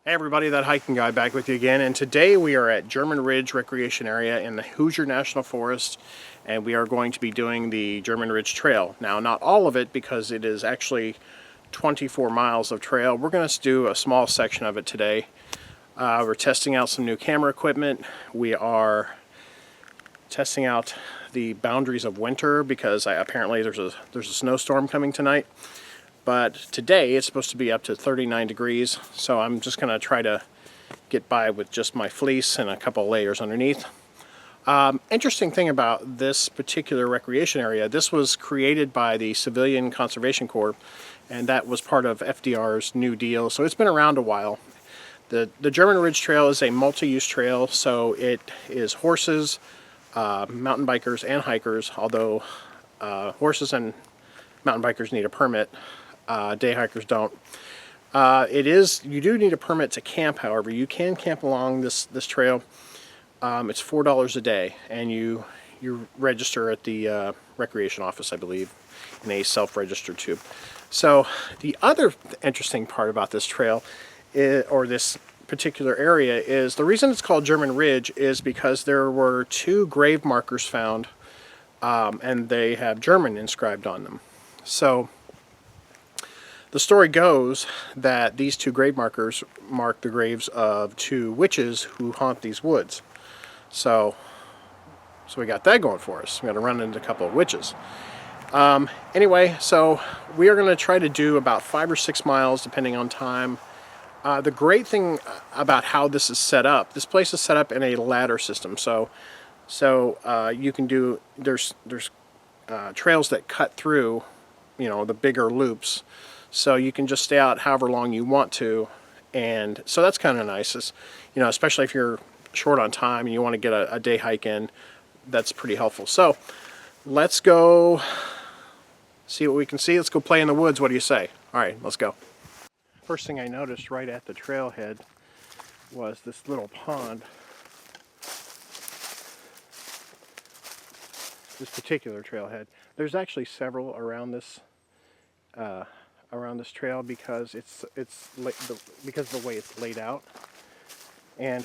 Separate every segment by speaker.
Speaker 1: Hey everybody, that hiking guy back with you again, and today we are at German Ridge Recreation Area in the Hoosier National Forest, and we are going to be doing the German Ridge Trail. Now, not all of it because it is actually 24 miles of trail. We're going to do a small section of it today. We're testing out some new camera equipment. We are testing out the boundaries of winter because apparently there's a snowstorm coming tonight. But today it's supposed to be up to 39 degrees, so I'm just going to try to get by with just my fleece and a couple layers underneath. Interesting thing about this particular recreation area, this was created by the Civilian Conservation Corps, and that was part of FDR's New Deal, so it's been around a while. The German Ridge Trail is a multi-use trail, so it is horses, mountain bikers, and hikers, although horses and mountain bikers need a permit. Day hikers don't. You do need a permit to camp, however. You can camp along this trail. It's $4 a day, and you register at the recreation office, I believe, in a self-registered tube. So the other interesting part about this trail, or this particular area, is the reason it's called German Ridge is because there were 2 grave markers found, and they have German inscribed on them. So the story goes that these 2 grave markers mark the graves of 2 witches who haunt these woods. So we got that going for us. We got to run into a couple of witches. Anyway, so we are going to try to do about 5 or 6 miles depending on time. The great thing about how this is set up, this place is set up in a ladder system. So you can do, there's trails that cut through, the bigger loops. So you can just stay out however long you want to, and so that's kind of nice. It's, especially if you're short on time and you want to get a day hike in, that's pretty helpful. So let's go see what we can see. Let's go play in the woods. What do you say? All right, let's go. First thing I noticed right at the trailhead was this little pond. This particular trailhead. There's actually several around this trail because because of the way it's laid out. And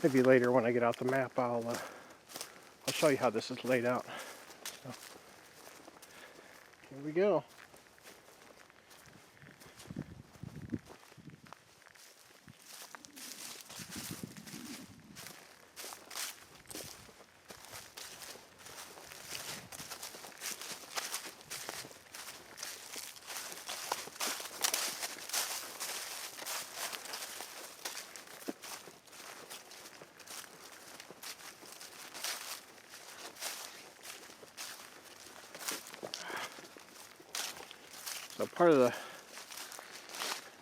Speaker 1: maybe later when I get out the map, I'll show you how this is laid out. So, here we go. So part of the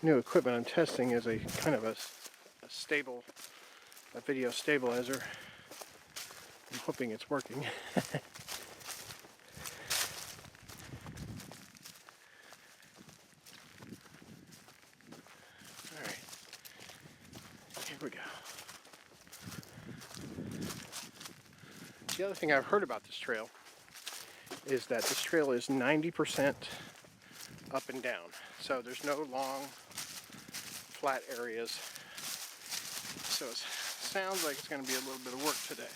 Speaker 1: new equipment I'm testing is a kind of a video stabilizer. I'm hoping it's working. Alright, here we go. The other thing I've heard about this trail is that this trail is 90% up and down. So there's no long flat areas. So it sounds like it's going to be a little bit of work today.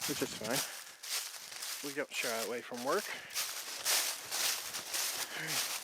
Speaker 1: Which is fine. We don't shy away from work. All right.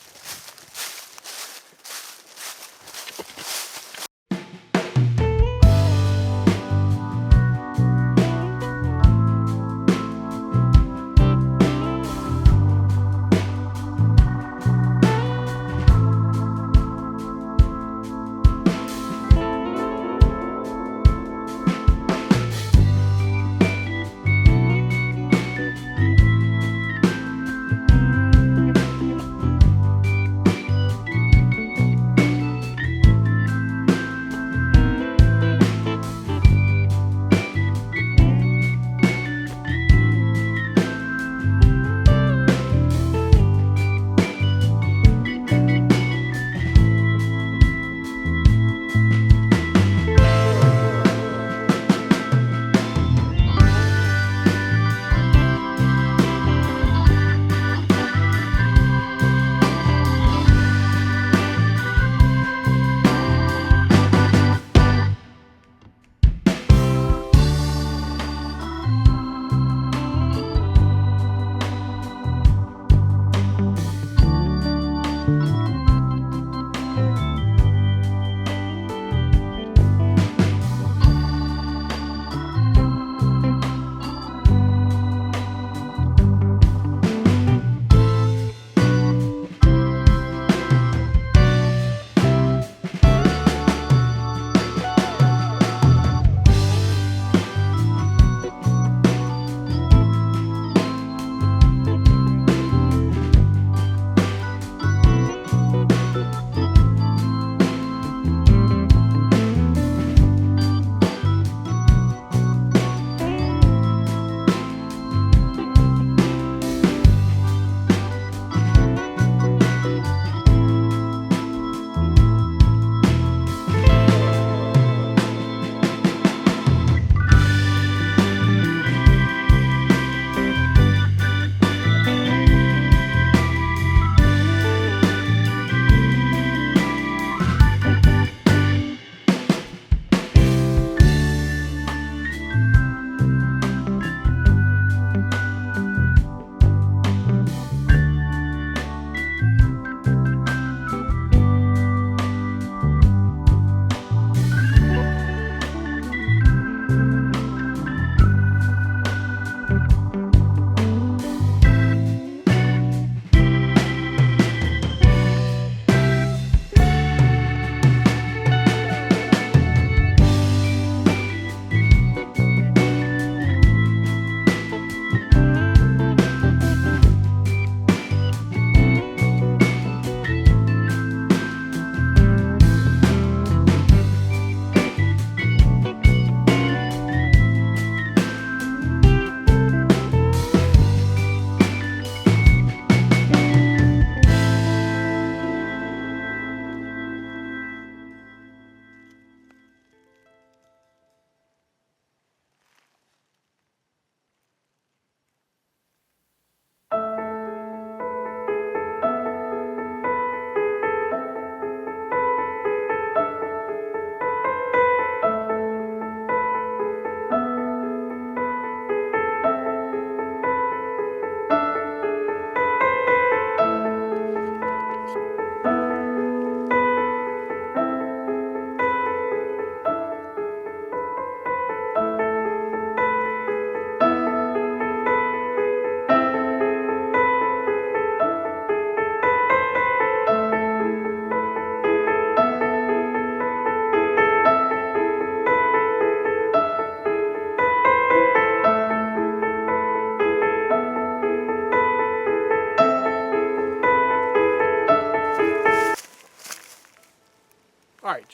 Speaker 1: Alright,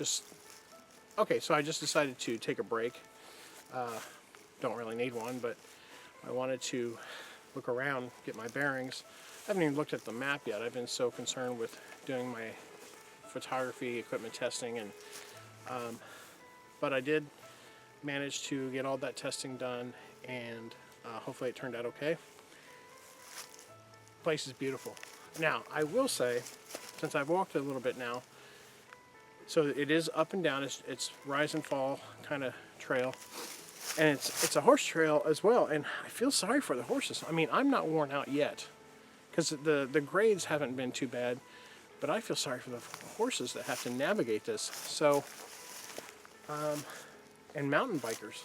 Speaker 1: okay, so I just decided to take a break. Don't really need one, but I wanted to look around, get my bearings. I haven't even looked at the map yet. I've been so concerned with doing my photography equipment testing, and but I did manage to get all that testing done, and hopefully it turned out okay. The place is beautiful. Now, I will say, since I've walked a little bit now, so it is up and down. It's rise and fall kind of trail, and it's a horse trail as well. And I feel sorry for the horses. I mean, I'm not worn out yet because the grades haven't been too bad, but I feel sorry for the horses that have to navigate this. So, and mountain bikers.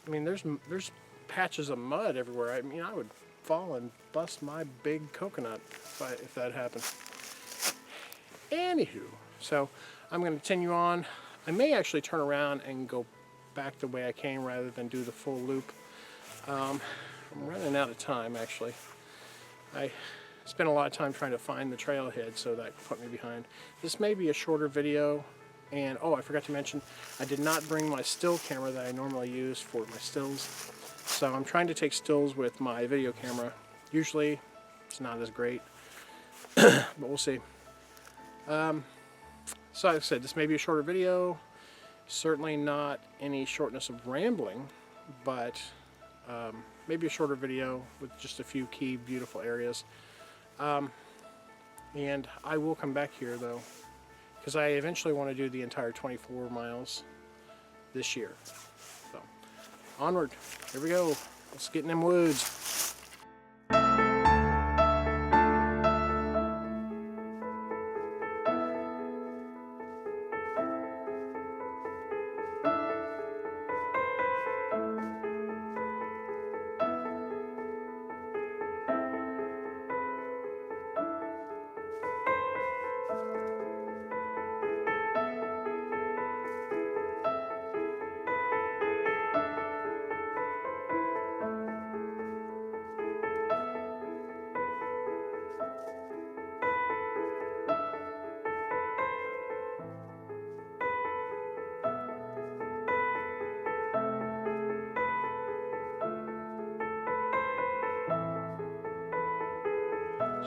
Speaker 1: I mean, there's patches of mud everywhere. I mean, I would fall and bust my big coconut if that happened. Anywho, so I'm going to continue on. I may actually turn around and go back the way I came rather than do the full loop. I'm running out of time, actually. I spent a lot of time trying to find the trailhead, so that put me behind. This may be a shorter video, and oh, I forgot to mention, I did not bring my still camera that I normally use for my stills. So I'm trying to take stills with my video camera. Usually it's not as great, but we'll see. So like I said, this may be a shorter video. Certainly not any shortness of rambling, but maybe a shorter video with just a few key beautiful areas. And I will come back here though, because I eventually want to do the entire 24 miles this year. So onward, here we go. Let's get in them woods.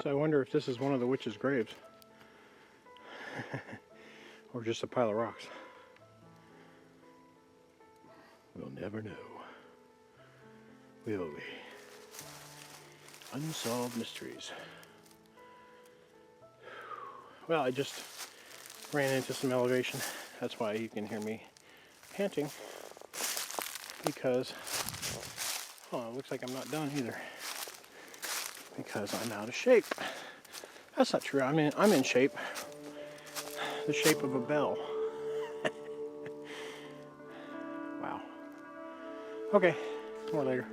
Speaker 1: So I wonder if this is one of the witch's graves. Or just a pile of rocks. We'll never know. Will we? Unsolved mysteries. Well, I just ran into some elevation. That's why you can hear me panting. Because, oh, it looks like I'm not done either. Because I'm out of shape. That's not true. I'm in shape. The shape of a bell. Wow. Okay, more later.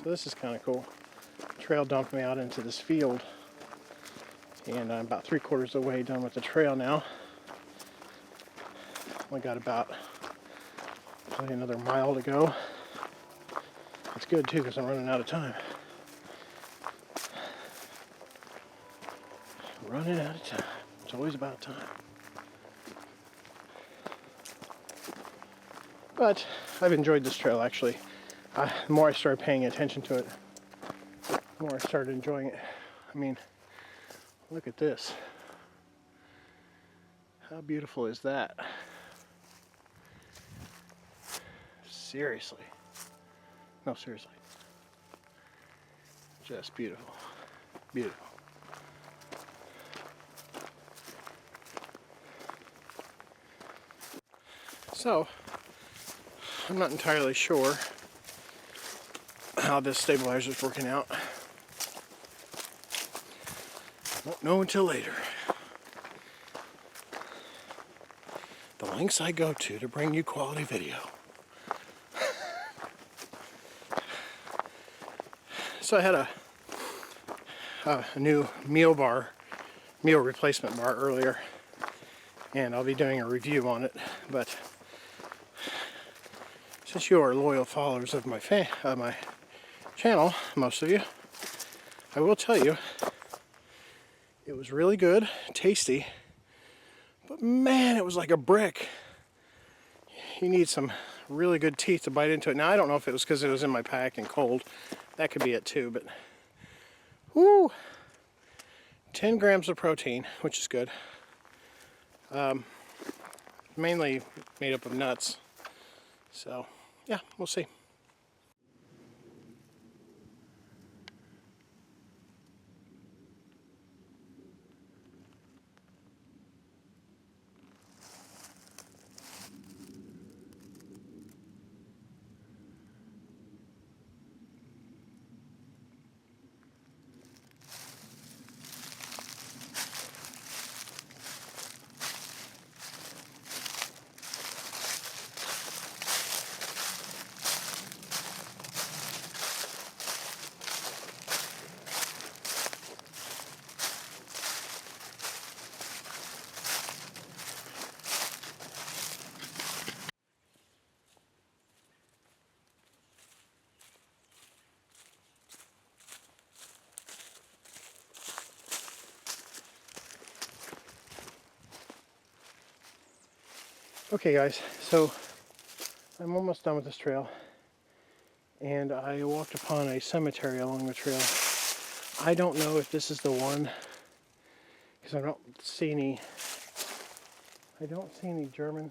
Speaker 1: So this is kind of cool. Trail dumped me out into this field, and I'm about 3/4 of the way done with the trail now. Only got about probably another mile to go. It's good too because I'm running out of time. Running out of time. It's always about time. But I've enjoyed this trail actually. The more I started paying attention to it, the more I started enjoying it. I mean, look at this. How beautiful is that? Seriously. No, seriously. Just beautiful. Beautiful. So, I'm not entirely sure how this stabilizer is working out. Won't know until later. The links I go to bring you quality video. So I had a new meal replacement bar earlier, and I'll be doing a review on it. But since you are loyal followers of my channel, most of you, I will tell you it was really good, tasty, but man, it was like a brick. You need some really good teeth to bite into it. Now I don't know if it was because it was in my pack and cold. That could be it too, but whoo, 10 grams of protein, which is good. Mainly made up of nuts. So yeah, we'll see. Okay guys, so I'm almost done with this trail, and I walked upon a cemetery along the trail. I don't know if this is the one, because I don't see any German.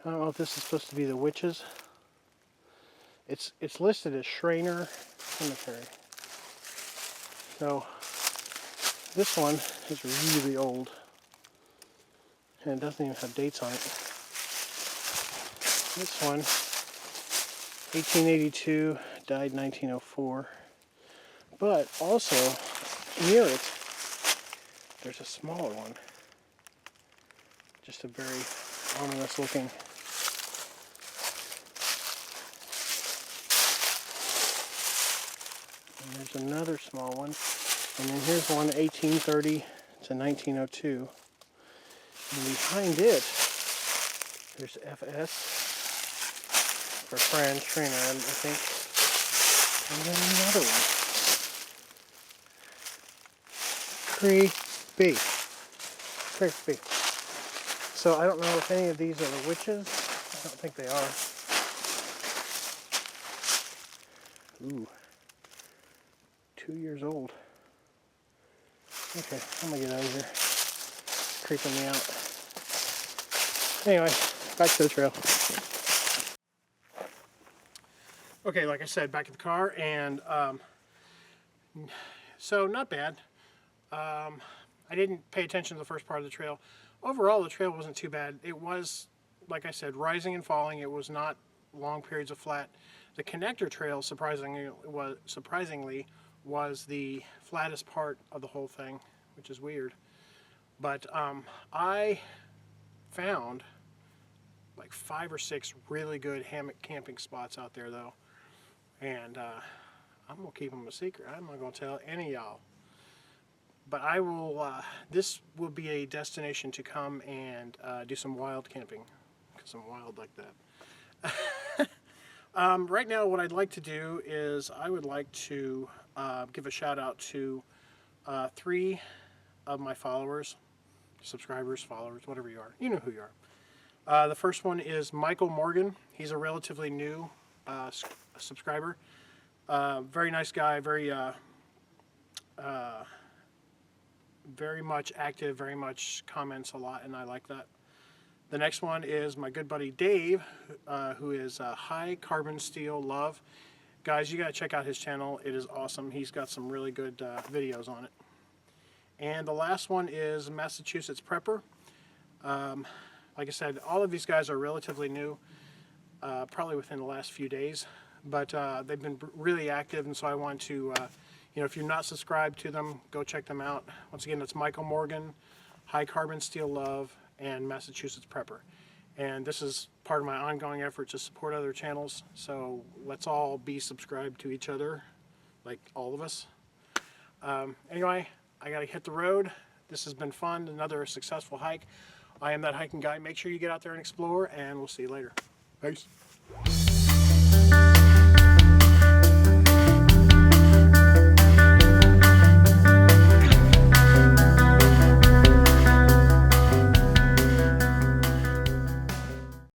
Speaker 1: I don't know if this is supposed to be the witches. It's listed as Schreiner Cemetery. So this one is really old, and it doesn't even have dates on it. This one, 1882, died 1904. But also, near it, there's a smaller one. Just a very ominous looking. And there's another small one. And then here's one, 1830 to 1902. And behind it, there's FS for Franz Schreiner, I think. And then another one. Creepy. Creepy. So I don't know if any of these are the witches. I don't think they are. Ooh. 2 years old. Okay, I'm gonna get out of here. It's creeping me out. Anyway, back to the trail. Okay, like I said, back in the car, and so not bad. I didn't pay attention to the first part of the trail. Overall, the trail wasn't too bad. It was, like I said, rising and falling. It was not long periods of flat. The connector trail, surprisingly, was the flattest part of the whole thing, which is weird. But I found like 5 or 6 really good hammock camping spots out there, though. And I'm going to keep them a secret. I'm not going to tell any of y'all. But I will, this will be a destination to come and do some wild camping, because I'm wild like that. Right now, what I'd like to do is I would like to give a shout out to 3 of my followers, subscribers, followers, whatever you are. You know who you are. The first one is Michael Morgan. He's a relatively new subscriber. Very nice guy, very much active, very much comments a lot, and I like that. The next one is my good buddy Dave, who is High Carbon Steel Love. Guys, you got to check out his channel. It is awesome. He's got some really good videos on it. And the last one is Massachusetts Prepper. Like I said, all of these guys are relatively new, probably within the last few days, but they've been really active, and so I want to, if you're not subscribed to them, go check them out. Once again, that's Michael Morgan, High Carbon Steel Love, and Massachusetts Prepper. And this is part of my ongoing effort to support other channels, so let's all be subscribed to each other, like all of us. Anyway, I gotta hit the road. This has been fun, another successful hike. I am that hiking guy. Make sure you get out there and explore, and we'll see you later. Peace.